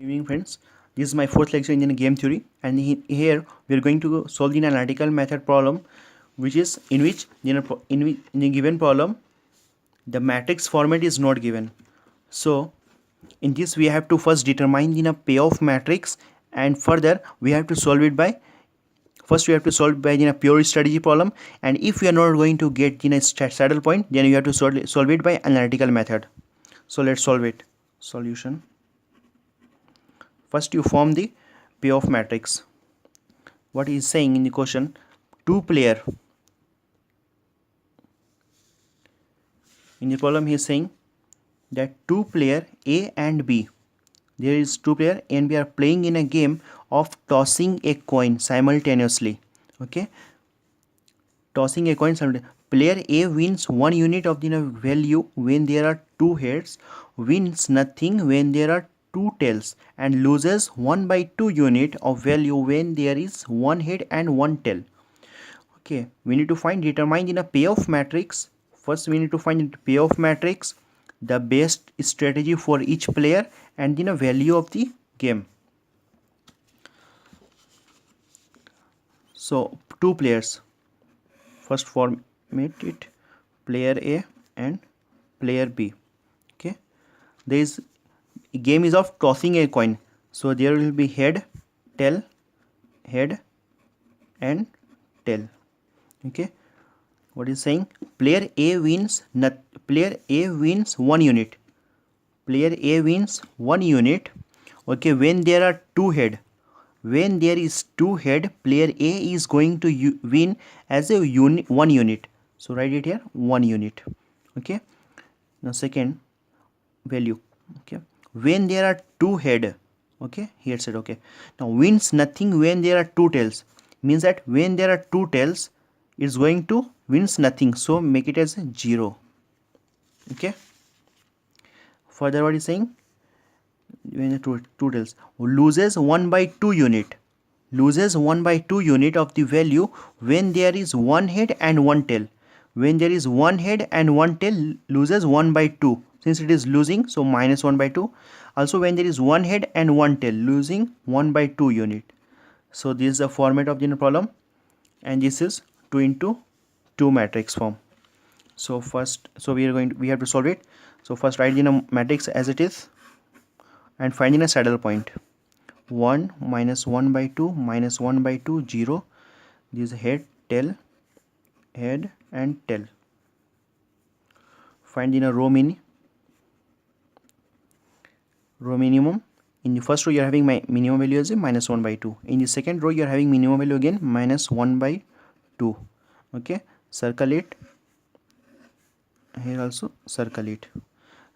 Good evening, friends. This is my fourth lecture in game theory, and here we are going to solve the analytical method problem, which is in which in the given problem the matrix format is not given. So in this we have to first determine the payoff matrix, and further we have to solve it by first we have to solve by pure strategy problem, and if we are not going to get saddle point, then you have to solve it by analytical method. So let's solve it. Solution. First you form the payoff matrix. What he is saying in the question, two player. In the problem he is saying that two player A and B, there is two player A and B are playing in a game of tossing a coin simultaneously. Okay, tossing a coin simultaneously. Player A wins 1 unit of the value when there are two heads, wins nothing when there are two tails, and loses 1/2 unit of value when there is one head and one tail. Okay, we need to determine in a payoff matrix. First we need to find the payoff matrix, the best strategy for each player, and then a value of the game. So two players, first format it, player A and player B. Okay, there is game is of tossing a coin, so there will be head, tail, and tail. Okay, what is saying, player A wins 1 unit. Player A wins 1 unit. Okay, when there are two head, when there is two head, player A is going to win as a 1 unit. So write it here, 1 unit. Okay, now second value. Okay, when there are two head, okay, here said, okay, now wins nothing when there are two tails, means that when there are two tails is going to wins nothing, so make it as 0. Okay, further what is saying, when the two tails, loses 1/2 unit, loses 1/2 unit of the value when there is one head and one tail. When there is one head and one tail, loses 1/2. Since it is losing, so minus 1/2. Also when there is one head and one tail, losing 1/2 unit. So this is the format of the problem, and this is 2 into 2 matrix form. So first, so we have to solve it. So first write the matrix as it is and find in a saddle point. 1 minus 1/2 minus 1/2, 0. This is head, tail, head and tail. Find in a row minimum. In the first row you are having my minimum value as a minus 1/2. In the second row you are having minimum value again minus 1/2. Okay, circle it. Here also circle it.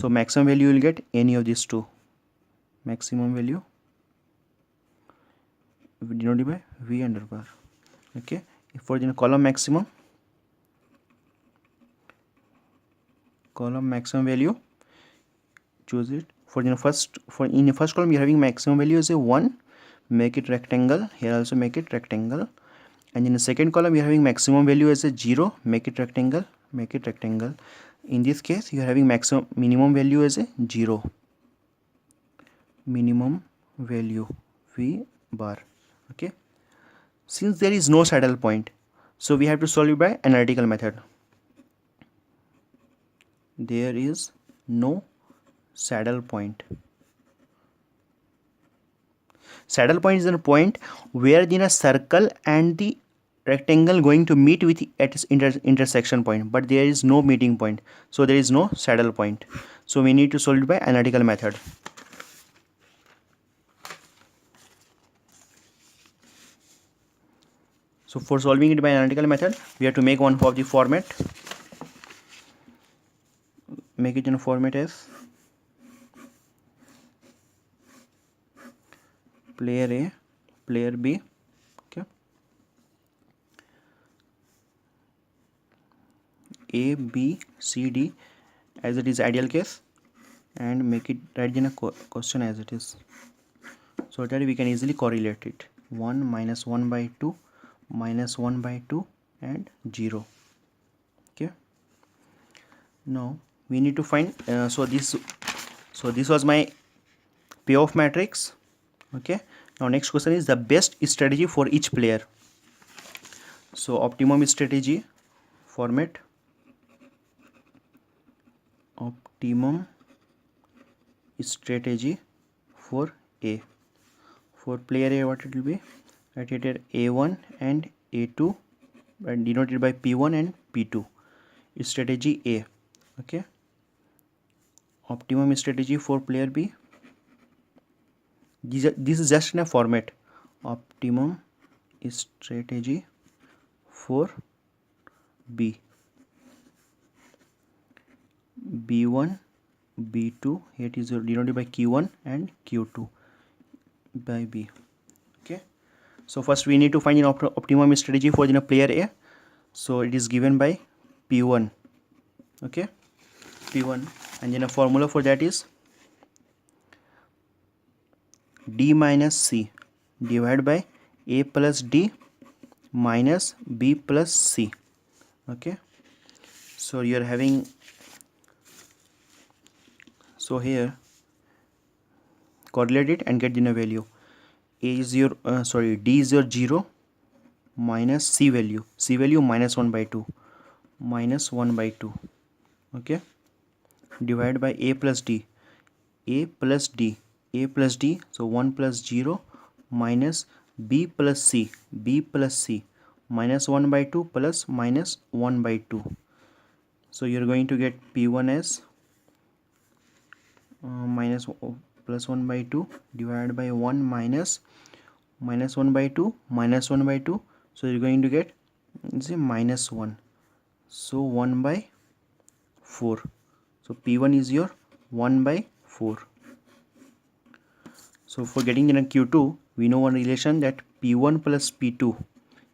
So maximum value you will get any of these two. Maximum value denoted by V under bar. Okay, for the column maximum value, choose it. In the first column you are having maximum value as a 1, make it rectangle. Here also make it rectangle. And in the second column you are having maximum value as a 0, make it rectangle. In this case you are having minimum value as a 0, minimum value V bar. Okay, since there is no saddle point, so we have to solve it by analytical method. There is no saddle point. Saddle point is a point where the circle and the rectangle going to meet with at its intersection point, but there is no meeting point, so there is no saddle point. So we need to solve it by analytical method. So for solving it by analytical method, we have to make one of the format. Make it in a format as player A, player B. Okay, A, B, C, D as it is ideal case, and make it write in a question as it is, so that we can easily correlate it. 1 minus 1/2 minus 1/2 and 0. Okay, now we need to find so this was my payoff matrix. Okay, now next question is the best strategy for each player. So optimum strategy format, optimum strategy for A. For player A, what it will be? Right here A1 and A2 and denoted by P1 and P2. Strategy A. Okay, optimum strategy for player B. This is just in a format. Optimum strategy for B. B1, B2, here it is denoted by Q1 and Q2 by B. Okay, so first we need to find an optimum strategy for player A. So it is given by P1. Okay, P1, and then a formula for that is D minus C divided by A plus D minus B plus C. Okay, so you are having, so here correlate it and get the value. A is your D is your 0 minus C value minus 1 by 2 minus 1 by 2. Okay, divided by A plus D so 1 plus 0 minus B plus C minus 1 by 2 plus minus 1 by 2. So you're going to get P1 as plus 1 by 2 divided by 1 minus 1 by 2 minus 1 by 2. So you're going to get minus 1. So 1 by 4. So P1 is your 1 by 4. So for getting Q2, we know one relation that P1 plus P2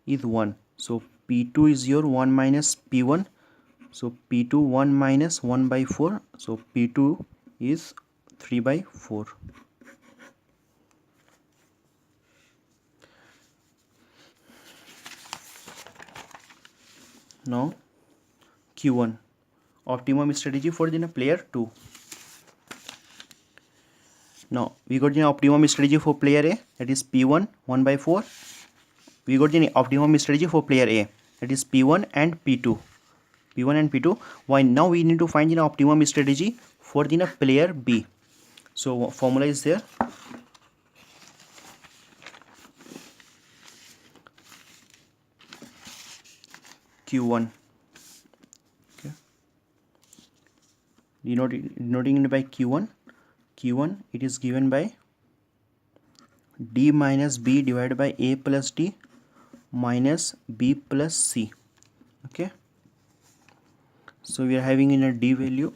is 1. So P2 is your 1 minus P1. So P2 1 minus 1 by 4. So P2 is 3 by 4. Now Q1, optimum strategy for player 2. Now we got the optimum strategy for player A, that is P1 1 by 4. We got the optimum strategy for player A, that is P1 and P2. Why now we need to find the optimum strategy for the player B. So formula is there. Q1. Okay. Denoting by Q1. Q1, it is given by D minus B divided by A plus D minus B plus C. Okay. So we are having in a D value.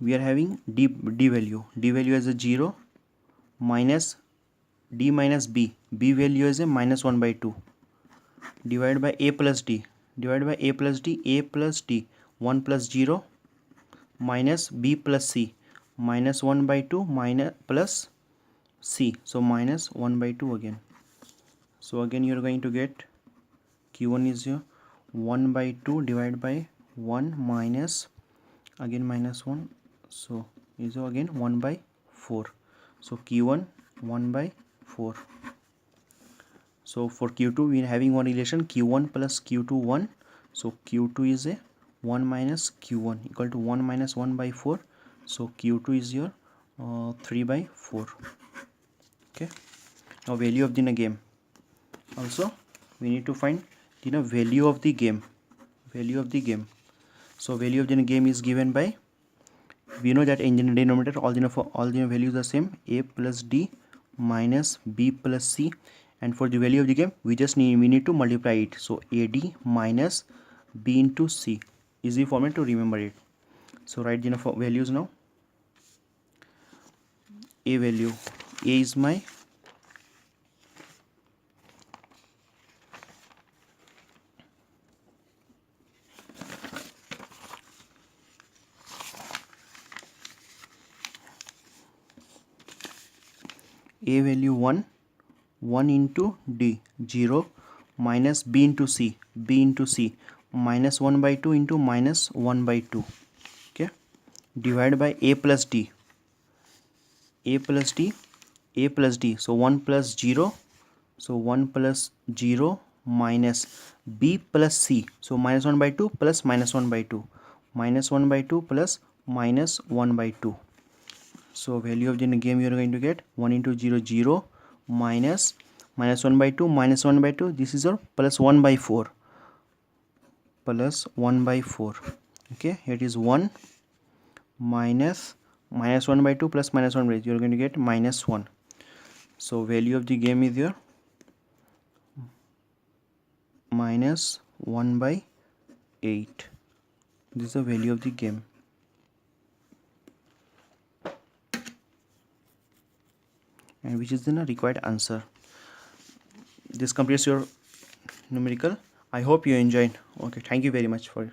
We are having D value. D value as a 0 minus D minus B. B value is a minus 1 by 2 divided by A plus D. A plus D 1 plus 0 minus B plus C minus 1 by 2 minus plus C. So minus 1 by 2 again. So again you are going to get Q1 is your 1 by 2 divided by 1 minus again minus 1. So is again 1 by 4. So Q1 1 by 4. So for Q2 we are having one relation Q1 plus Q2 1. So Q2 is a 1 minus Q1 equal to 1 minus 1 by 4. So Q2 is your 3 by 4. Okay. Now value of the game. Also we need to find the value of the game. So value of the game is given by, we know that in the denominator all the values are same, A plus D minus B plus C, and for the value of the game we need to multiply it. So AD minus B into C, easy format to remember it. So write the values now. A value, A is my A value 1 into D 0 minus B into C minus 1 by 2 into minus 1 by 2. Okay, divided by a plus d, a plus d, a plus d, so 1 plus 0, so 1 plus 0 minus b plus c, so minus 1 by 2 plus minus 1 by 2, minus 1 by 2 plus minus 1 by 2. So value of the game you are going to get 1 into 0 0 minus minus 1 by 2 minus 1 by 2, this is your plus 1 by 4, plus 1 by 4. Okay, it is 1 minus minus 1 by 2 plus minus 1 by 2, you are going to get minus 1. So value of the game is your minus 1 by 8. This is the value of the game. And which is the required answer. This completes your numerical. I hope you enjoyed. Okay, thank you very much for